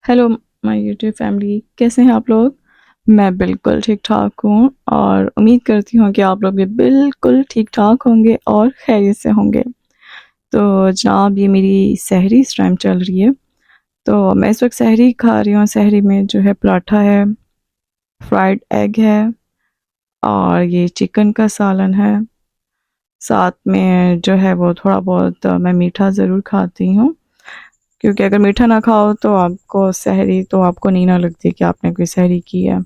Hello my YouTube family, कैसे हैं आप लोग। मैं बिल्कुल ठीक ठाक हूँ और उम्मीद करती हूँ कि आप लोग भी बिल्कुल ठीक ठाक होंगे और खैरियत से होंगे। तो जनाब, ये मेरी सहरी इस टाइम चल रही है। तो मैं इस वक्त सहरी खा रही हूँ। सहरी में जो है पराठा है, फ्राइड एग है और ये चिकन का सालन है। साथ में जो है वो थोड़ा बहुत मैं मीठा ज़रूर खाती हूँ, क्योंकि अगर मीठा ना खाओ तो आपको सहरी तो आपको नहीं ना लगती कि आपने कोई सहरी की है।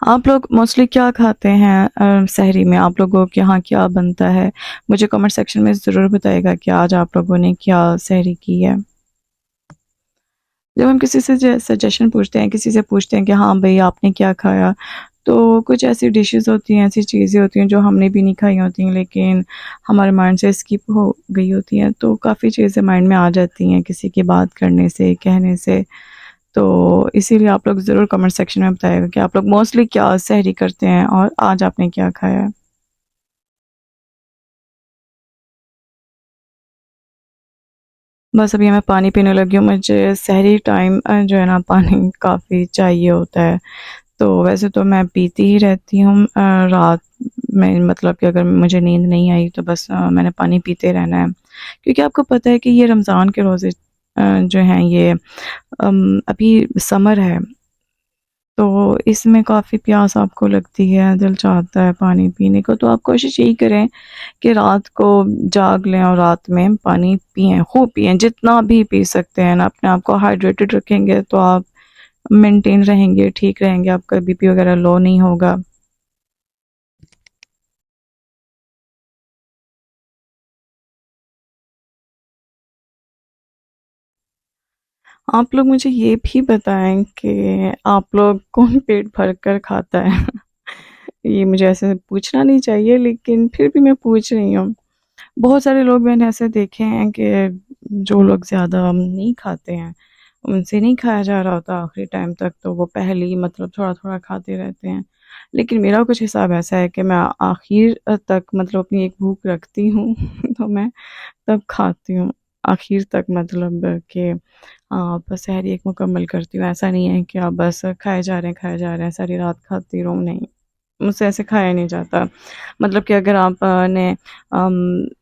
आप लोग मोस्टली क्या खाते हैं सहरी में? आप लोगों के यहाँ क्या बनता है? मुझे कमेंट सेक्शन में ज़रूर बताइएगा कि आज आप लोगों ने क्या सहरी की है। जब हम किसी से सजेशन पूछते हैं, किसी से पूछते हैं कि हाँ भाई आपने क्या खाया, तो कुछ ऐसी डिशेस होती हैं, ऐसी चीज़ें होती हैं जो हमने भी नहीं खाई होती हैं, लेकिन हमारे माइंड से स्किप हो गई होती हैं। तो काफ़ी चीज़ें माइंड में आ जाती हैं किसी की बात करने से, कहने से। तो इसीलिए आप लोग ज़रूर कमेंट सेक्शन में बताइएगा कि आप लोग मोस्टली क्या सहरी करते हैं और आज आपने क्या खाया है। बस अभी मैं पानी पीने लगी हूँ। मुझे सहरी टाइम जो है ना, पानी काफ़ी चाहिए होता है। तो वैसे तो मैं पीती ही रहती हूँ रात में, मतलब कि अगर मुझे नींद नहीं आई तो बस मैंने पानी पीते रहना है। क्योंकि आपको पता है कि ये रमज़ान के रोज़े जो हैं ये अभी समर है, तो इसमें काफ़ी प्यास आपको लगती है, दिल चाहता है पानी पीने को। तो आप कोशिश यही करें कि रात को जाग लें और रात में पानी पिएँ, खूब पिएँ, जितना भी पी सकते हैं ना। अपने आप को हाइड्रेटेड रखेंगे तो आप मेंटेन रहेंगे, ठीक रहेंगे, आपका बीपी वगैरह लो नहीं होगा। आप लोग मुझे ये भी बताएं कि आप लोग कौन पेट भर कर खाता है? ये मुझे ऐसे पूछना नहीं चाहिए, लेकिन फिर भी मैं पूछ रही हूँ। बहुत सारे लोग मैंने ऐसे देखे हैं कि जो लोग ज़्यादा नहीं खाते हैं, उनसे नहीं खाया जा रहा होता आखिरी टाइम तक, तो वो पहले ही मतलब थोड़ा-थोड़ा खाते रहते हैं। लेकिन मेरा कुछ हिसाब ऐसा है कि मैं आखिर तक मतलब अपनी एक भूख रखती हूँ तो मैं तब खाती हूँ। आखिर तक मतलब कि बस सहरी एक मुकम्मल करती हूँ। ऐसा नहीं है कि आप बस खाए जा रहे हैं, सारी रात खाती रहूँ, नहीं। मुझसे ऐसे खाया नहीं जाता। मतलब कि अगर आप ने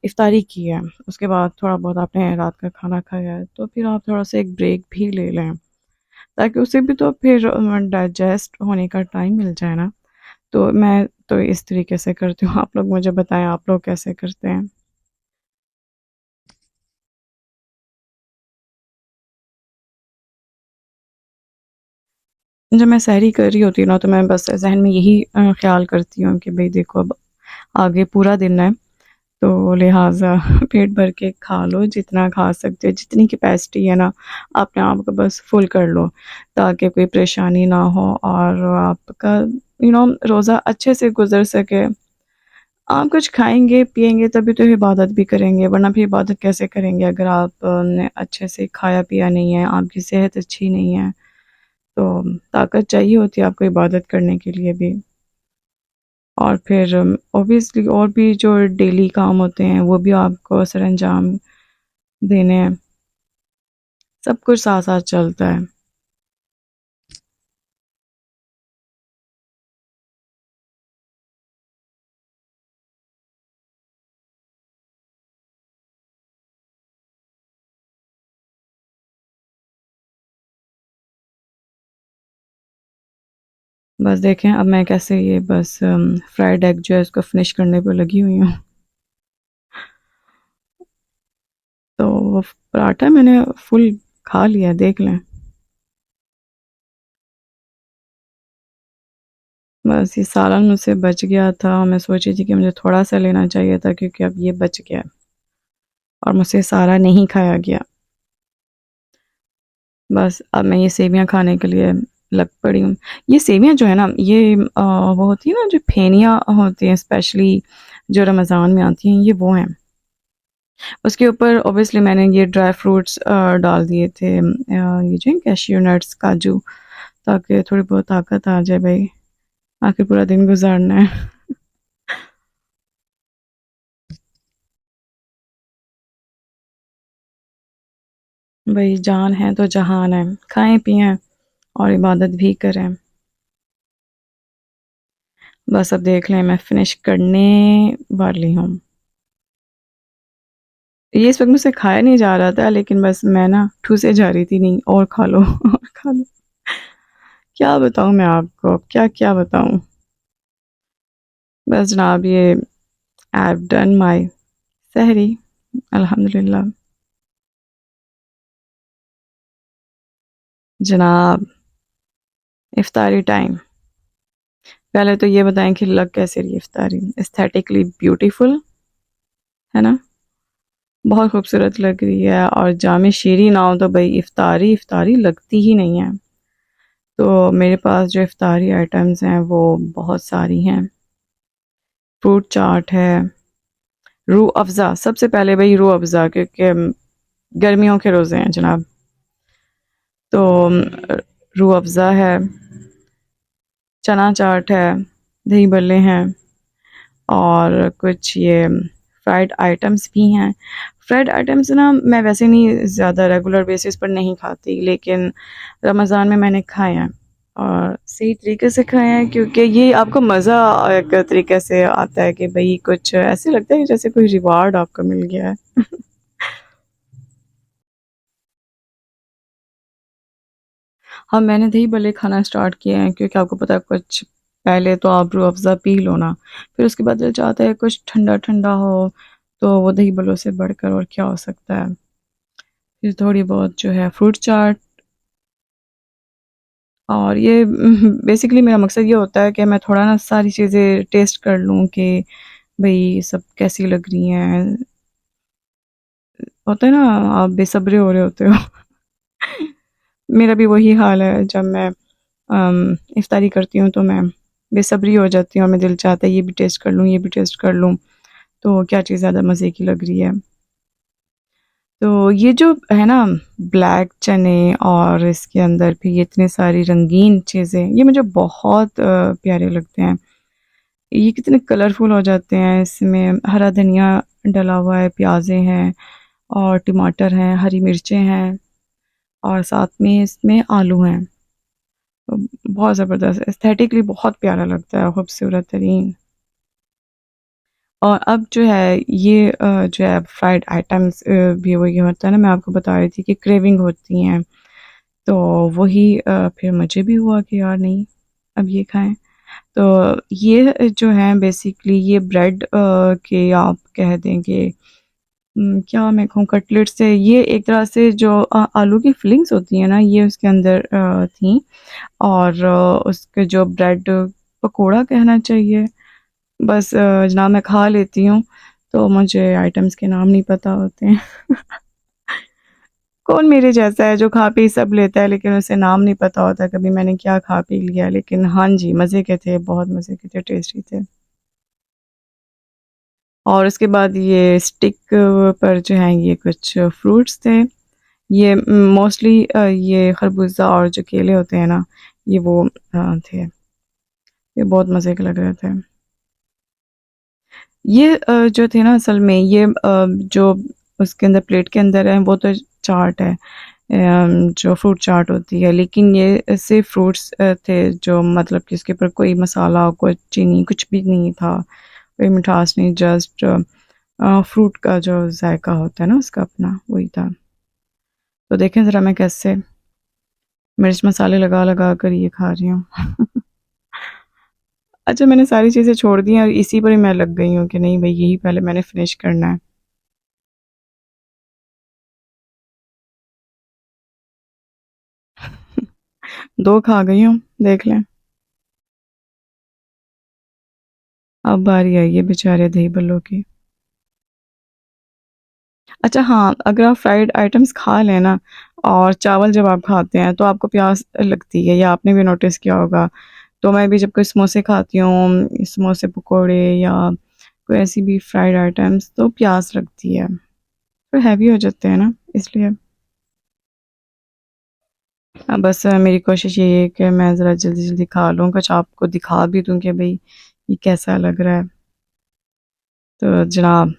इफ्तारी की है, उसके बाद थोड़ा बहुत आपने रात का खाना खाया है, तो फिर आप थोड़ा-सा एक ब्रेक भी ले लें, ताकि उसे भी तो फिर डाइजेस्ट होने का टाइम मिल जाए ना। तो मैं तो इस तरीके से करती हूँ। आप लोग मुझे बताएँ, आप लोग कैसे करते हैं? जब मैं सहरी कर रही होती हूँ ना, तो मैं बस ज़हन में यही ख़्याल करती हूँ कि भई देखो, अब आगे पूरा दिन है, तो लिहाज़ा पेट भर के खा लो, जितना खा सकते हो, जितनी कैपेसिटी है ना, अपने आप को बस फुल कर लो, ताकि कोई परेशानी ना हो और आपका रोज़ा अच्छे से गुज़र सके। आप कुछ खाएँगे, पिएँगे तभी तो इबादत भी करेंगे, वरना फिर इबादत कैसे करेंगे अगर आप ने अच्छे से खाया-पिया नहीं है, आपकी सेहत अच्छी नहीं है। तो ताकत चाहिए होती है आपको इबादत करने के लिए भी। और फिर ऑब्वियसली और भी जो डेली काम होते हैं वो भी आपको सरअंजाम देने हैं। सब कुछ साथ-साथ चलता है। बस देखें अब मैं कैसे ये बस फ्राइड एग जो है उसको फ़िनिश करने पे लगी हुई हूँ। तो वो पराठा मैंने फुल खा लिया, देख लें। बस ये सालन मुझसे बच गया था, मैं सोची थी कि मुझे थोड़ा-सा लेना चाहिए था, क्योंकि अब ये बच गया और मुझसे सारा नहीं खाया गया। बस अब मैं ये सेवियाँ खाने के लिए लग पड़ी हूँ। ये सेवियाँ जो है ना, ये वो होती है ना जो फेनियाँ होती हैं, स्पेशली जो रमज़ान में आती हैं, ये वो हैं। उसके ऊपर ऑब्वियसली मैंने ये ड्राई फ्रूट्स डाल दिए थे, ये जो है कैश्यू नट्स, काजू, ताकि थोड़ी बहुत ताकत आ जाए भई, आखिर पूरा दिन गुज़ारना है। भाई जान है तो जहान है, खाएं पिएं और इबादत भी करें। बस अब देख लें, मैं फिनिश करने वाली हूँ। ये इस वक्त मुझसे खाया नहीं जा रहा था, लेकिन बस मैं ना ठूसे जा रही थी, नहीं और खा लो और खा लो। क्या बताऊँ मैं आपको, क्या क्या बताऊँ। बस जनाब, ये आई हैव डन माई सहरी, अल्हम्दुलिल्लाह। जनाब, इफ्तारी टाइम। पहले तो ये बताएं कि लग कैसे रही इफ्तारी, एस्थेटिकली ब्यूटीफुल है ना, बहुत खूबसूरत लग रही है। और जामे शीरी ना हो तो भाई इफ्तारी इफ्तारी लगती ही नहीं है। तो मेरे पास जो इफ्तारी आइटम्स हैं वो बहुत सारी हैं। फ्रूट चाट है, रूह अफ़ज़ा, सबसे पहले भाई रूह अफ़ज़ा, क्योंकि गर्मियों के रोज़े हैं जनाब। तो रूह अफ़ज़ा है, चना चाट है, दही भल्ले हैं, और कुछ ये फ्राइड आइटम्स भी हैं। फ्राइड आइटम्स ना मैं वैसे नहीं ज़्यादा रेगुलर बेसिस पर नहीं खाती, लेकिन रमज़ान में मैंने खाए हैं और सही तरीके से खाए हैं, क्योंकि ये आपको मज़ा एक तरीके से आता है कि भाई कुछ ऐसे लगता है जैसे कोई रिवार्ड आपको मिल गया है। हाँ, मैंने दही भल्ले खाना स्टार्ट किए हैं, क्योंकि आपको पता है कुछ पहले तो आप रूह अफ़ज़ा पी लो ना, फिर उसके बाद दिल चाहता है कुछ ठंडा ठंडा हो, तो वो दही भल्लों से बढ़कर और क्या हो सकता है। फिर थोड़ी बहुत जो है फ्रूट चाट। और ये बेसिकली मेरा मकसद ये होता है कि मैं थोड़ा ना सारी चीज़ें टेस्ट कर लूँ कि भई सब कैसी लग रही हैं। होता है ना, आप बेसब्रे हो रहे होते हो। मेरा भी वही हाल है, जब मैं इफ्तारी करती हूँ तो मैं बेसब्री हो जाती हूँ और मेरा दिल चाहता है ये भी टेस्ट कर लूँ, ये भी टेस्ट कर लूँ, तो क्या चीज़ ज़्यादा मज़े की लग रही है। तो ये जो है ना ब्लैक चने, और इसके अंदर भी ये इतनी सारी रंगीन चीज़ें, ये मुझे बहुत प्यारे लगते हैं। ये कितने कलरफुल हो जाते हैं, इसमें हरा धनिया डला हुआ है, प्याज़ें हैं और टमाटर हैं, हरी मिर्चें हैं, और साथ में इसमें आलू हैं। तो बहुत ज़बरदस्त, एस्थेटिकली बहुत प्यारा लगता है, खूबसूरत तरीन। और अब जो है ये जो है फ्राइड आइटम्स भी वही होता है ना, मैं आपको बता रही थी कि क्रेविंग होती हैं, तो वही फिर मुझे भी हुआ कि यार नहीं, अब ये खाएं। तो ये जो है बेसिकली ये ब्रेड के आप कह देंगे, क्या मैं कहूँ, कटलेट से, ये एक तरह से जो आलू की फिलिंग्स होती है ना, ये उसके अंदर थी। और उसके जो ब्रेड पकोड़ा कहना चाहिए। बस जनाब मैं खा लेती हूँ, तो मुझे आइटम्स के नाम नहीं पता होते हैं। कौन मेरे जैसा है जो खा पी सब लेता है, लेकिन उसे नाम नहीं पता होता कभी मैंने क्या खा पी लिया। लेकिन हाँ जी, मज़े के थे, बहुत मज़े के थे, टेस्टी थे। और उसके बाद ये स्टिक पर जो है ये कुछ फ्रूट्स थे। ये मोस्टली ये खरबूजा और जो केले होते हैं ना, ये वो थे। ये बहुत मज़े के लग रहे थे। ये जो थे ना असल में ये जो उसके अंदर प्लेट के अंदर है वो तो चाट है, जो फ्रूट चाट होती है, लेकिन ये सिर्फ फ्रूट्स थे, जो मतलब कि इसके ऊपर कोई मसाला, कोई चीनी, कुछ भी नहीं था, कोई मिठास नहीं, जस्ट फ्रूट का जो जायका होता है ना उसका अपना, वही था। तो देखें ज़रा मैं कैसे मिर्च मसाले लगा लगा कर ये खा रही हूँ। अच्छा, मैंने सारी चीज़ें छोड़ दी हैं और इसी पर ही मैं लग गई हूँ कि नहीं भाई यही पहले मैंने फिनिश करना है। दो खा गई हूँ, देख लें। अब बारी आई है बेचारे दही बल्लों की। अच्छा हाँ, अगर आप फ्राइड आइटम्स खा लें ना, और चावल जब आप खाते हैं तो आपको प्यास लगती है, या आपने भी नोटिस किया होगा। तो मैं भी जब कोई समोसे खाती हूँ, समोसे पकोड़े या कोई ऐसी भी फ्राइड आइटम्स, तो प्यास लगती है, तो हैवी हो जाते हैं ना, इसलिए। अब बस मेरी कोशिश यही है कि मैं ज़रा जल्दी जल्दी खा लूँ, कुछ आपको दिखा भी दूँ कि भाई ये कैसा लग रहा है। तो जनाब,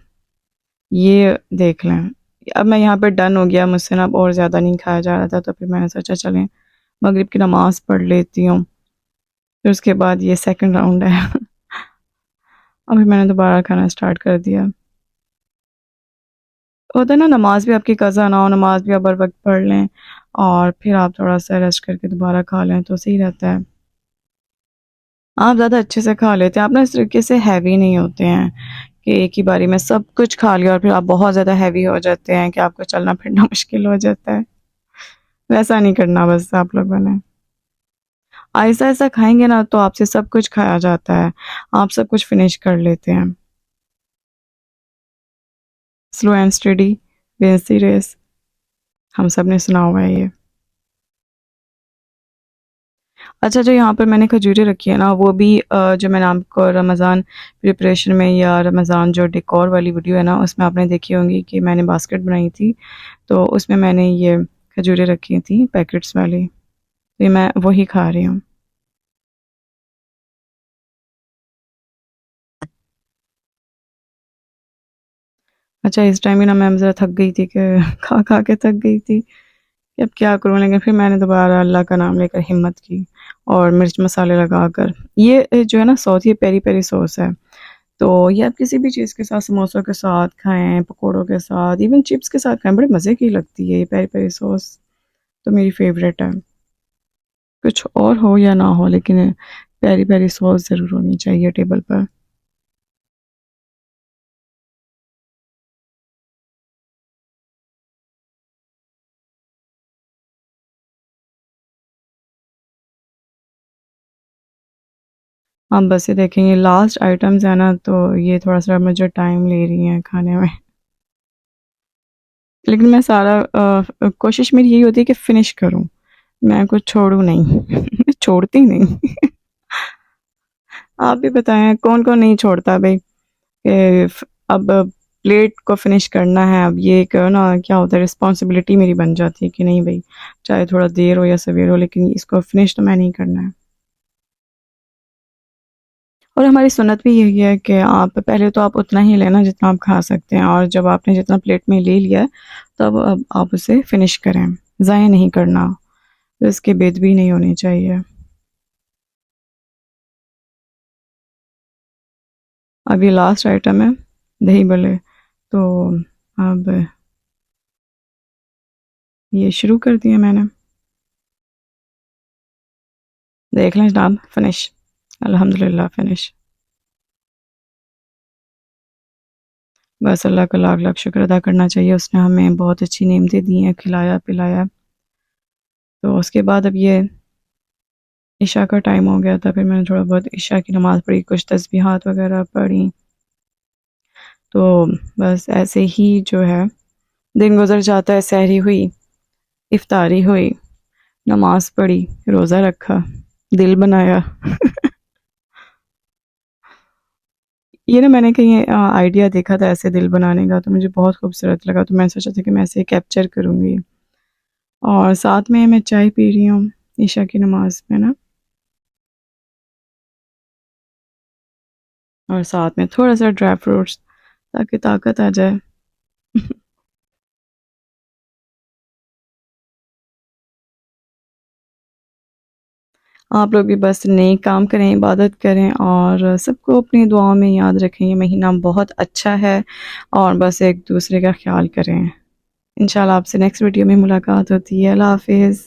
ये देख लें, अब मैं यहाँ पे डन हो गया, मुझसे ना अब और ज़्यादा नहीं खाया जा रहा था, तो फिर मैंने सोचा चलें मगरिब की नमाज़ पढ़ लेती हूँ, फिर उसके बाद ये सेकंड राउंड है। अभी मैंने दोबारा खाना स्टार्ट कर दिया। होता है ना, नमाज भी आपकी कज़ा ना हो, नमाज भी आप बर वक्त पढ़ लें और फिर आप थोड़ा सा रेस्ट करके दोबारा खा लें तो सही रहता है। आप ज़्यादा अच्छे से खा लेते हैं, आप ना इस तरीके से हैवी नहीं होते हैं कि एक ही बारी में सब कुछ खा लिया और फिर आप बहुत ज़्यादा हैवी हो जाते हैं कि आपको चलना फिरना मुश्किल हो जाता है। वैसा नहीं करना बस आप लोगों ने। आहिस्ता आहिस्ता खाएंगे ना तो आपसे सब कुछ खाया जाता है, आप सब कुछ फिनिश कर लेते हैं। Slow and steady wins the race, हम सब ने सुना हुआ है ये। अच्छा, जो यहाँ पर मैंने खजूरें रखी है ना, वो भी जो मैंने आपको रमज़ान प्रिपरेशन में या रमज़ान जो डेकोर वाली वीडियो है ना, उसमें आपने देखी होंगी कि मैंने बास्केट बनाई थी, तो उसमें मैंने ये खजूरें रखी थी पैकेट्स वाली, तो ये मैं वही खा रही हूँ। अच्छा, इस टाइम भी ना मैं ज़रा थक गई थी कि खा खा के थक गई थी कि अब क्या करूँ, लेकिन फिर मैंने दोबारा अल्लाह का नाम लेकर हिम्मत की और मिर्च मसाले लगाकर, ये जो है ना सॉस, ये पेरी पेरी सॉस है, तो ये आप किसी भी चीज़ के साथ, समोसों के साथ खाएं, पकोड़ों के साथ, इवन चिप्स के साथ खाएं, बड़े मज़े की लगती है ये पेरी पेरी सॉस, तो मेरी फेवरेट है। कुछ और हो या ना हो, लेकिन पेरी पेरी सॉस ज़रूर होनी चाहिए टेबल पर। आप बस ये देखेंगे लास्ट आइटम्स है ना, तो ये थोड़ा सा मुझे टाइम ले रही हैं खाने में, लेकिन मैं सारा कोशिश मेरी यही होती है कि फ़िनिश करूँ, मैं कुछ छोड़ूँ नहीं। मैं छोड़ती नहीं। आप भी बताएँ कौन कौन नहीं छोड़ता भाई, अब प्लेट को फिनिश करना है, अब ये एक ना क्या होता है, रिस्पॉन्सिबिलिटी मेरी बन जाती है कि नहीं भाई, चाहे थोड़ा देर हो या सवेर हो, लेकिन इसको फिनिश तो मैं नहीं करना है। और हमारी सुन्नत भी यही है कि आप पहले तो आप उतना ही लेना जितना आप खा सकते हैं, और जब आपने जितना प्लेट में ले लिया है तब अब आप उसे फिनिश करें, ज़ाया नहीं करना, तो इसकी बेदबी नहीं होनी चाहिए। अब ये लास्ट आइटम है, दही बल्ले, तो अब ये शुरू कर दिया मैंने, देख लें जनाब, फिनिश, अल्हम्दुलिल्लाह फिनिश। बस अल्लाह का लाख लाख शुक्र अदा करना चाहिए, उसने हमें बहुत अच्छी नेमतें दी हैं, खिलाया पिलाया। तो उसके बाद अब ये इशा का टाइम हो गया था, फिर मैंने थोड़ा बहुत इशा की नमाज़ पढ़ी, कुछ तस्बीहात वगैरह पढ़ी, तो बस ऐसे ही जो है दिन गुजर जाता है। सहरी हुई, इफ्तारी हुई, नमाज़ पढ़ी, रोज़ा रखा, दिल बनाया। ये ना मैंने कहीं आइडिया देखा था ऐसे दिल बनाने का, तो मुझे बहुत खूबसूरत लगा, तो मैंने सोचा था कि मैं ऐसे कैप्चर करूँगी, और साथ में मैं चाय पी रही हूँ ईशा की नमाज में ना, और साथ में थोड़ा सा ड्राई फ्रूट्स ताकि ताकत आ जाए। आप लोग भी बस नेक काम करें, इबादत करें, और सबको अपनी दुआओं में याद रखें। ये महीना बहुत अच्छा है और बस एक दूसरे का ख्याल करें। इंशाल्लाह आपसे नेक्स्ट वीडियो में मुलाकात होती है। अल्लाह हाफिज़।